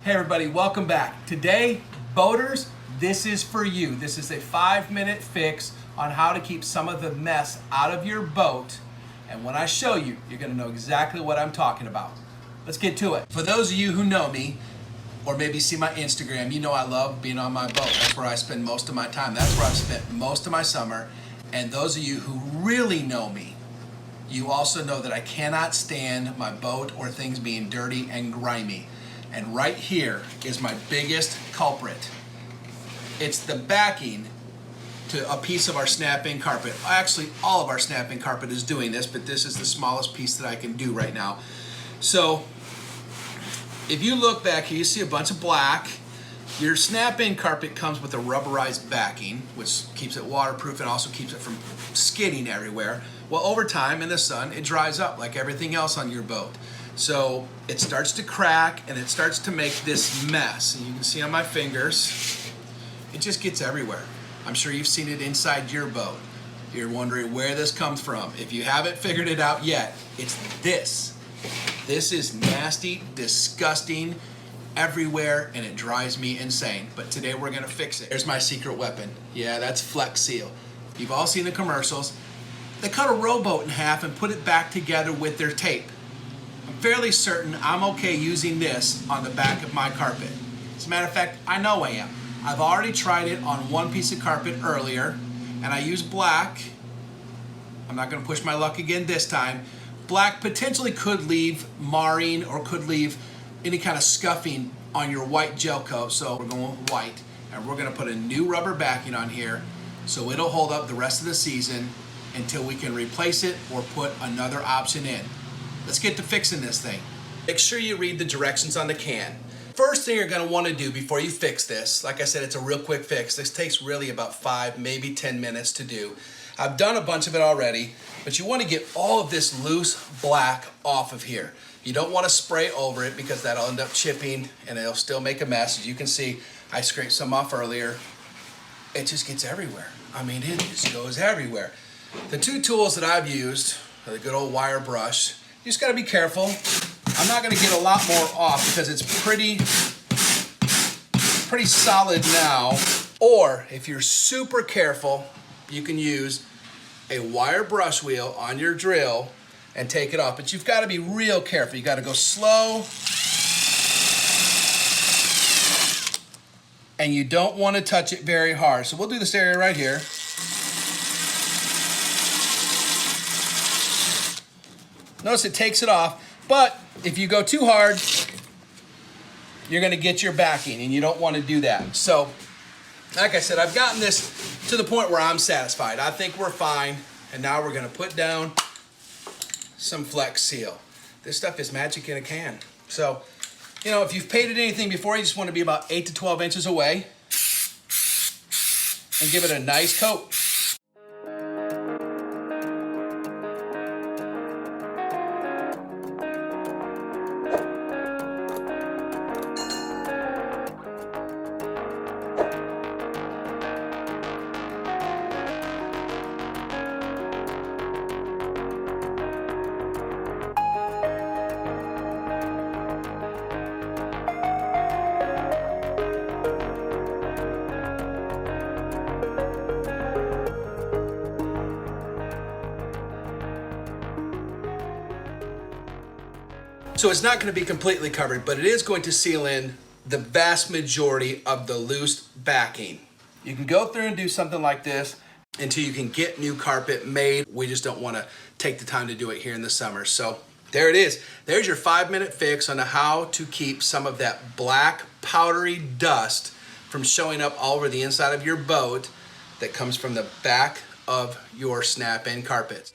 Hey everybody, welcome back. Today, boaters, this is for you. This is a 5-minute fix on how to keep some of the mess out of your boat. And when I show you, you're gonna know exactly what I'm talking about. Let's get to it. For those of you who know me, or maybe see my Instagram, you know I love being on my boat. That's where I spend most of my time. That's where I've spent most of my summer. And those of you who really know me, you also know that I cannot stand my boat or things being dirty and grimy. And right here is my biggest culprit. It's the backing to a piece of our snap-in carpet. Actually, all of our snap-in carpet is doing this, but this is the smallest piece that I can do right now. So, if you look back here, you see a bunch of black. Your snap-in carpet comes with a rubberized backing, which keeps it waterproof and also keeps it from skidding everywhere. Well, over time in the sun, it dries up like everything else on your boat. So it starts to crack and it starts to make this mess. And you can see on my fingers, it just gets everywhere. I'm sure you've seen it inside your boat. You're wondering where this comes from. If you haven't figured it out yet, it's this. This is nasty, disgusting, everywhere, and it drives me insane. But today we're gonna fix it. Here's my secret weapon. Yeah, that's FlexSeal. You've all seen the commercials. They cut a rowboat in half and put it back together with their tape. I'm fairly certain I'm okay using this on the back of my carpet. As a matter of fact, I know I am. I've already tried it on one piece of carpet earlier, and I used black. I'm not gonna push my luck again this time. Black potentially could leave marring or could leave any kind of scuffing on your white gel coat, so we're going with white. And we're gonna put a new rubber backing on here so it'll hold up the rest of the season until we can replace it or put another option in. Let's get to fixing this thing. Make sure you read the directions on the can. First thing you're gonna wanna do before you fix this, like I said, it's a real quick fix. This takes really about 5, maybe 10 minutes to do. I've done a bunch of it already, but you wanna get all of this loose black off of here. You don't wanna spray over it because that'll end up chipping and it'll still make a mess. As you can see, I scraped some off earlier. It just gets everywhere. I mean, it just goes everywhere. The two tools that I've used are the good old wire brush. You just gotta be careful. I'm not gonna get a lot more off because it's pretty solid now. Or if you're super careful, you can use a wire brush wheel on your drill and take it off. But you've gotta be real careful. You gotta go slow. And you don't wanna touch it very hard. So we'll do this area right here. Notice it takes it off, but if you go too hard, you're gonna get your backing and you don't wanna do that. So, like I said, I've gotten this to the point where I'm satisfied. I think we're fine. And now we're gonna put down some FlexSeal. This stuff is magic in a can. So, you know, if you've painted anything before, you just wanna be about 8 to 12 inches away and give it a nice coat. So it's not going to be completely covered, but it is going to seal in the vast majority of the loose backing. You can go through and do something like this until you can get new carpet made. We just don't want to take the time to do it here in the summer. So there it is. There's your 5-minute fix on how to keep some of that black powdery dust from showing up all over the inside of your boat that comes from the back of your snap-in carpets.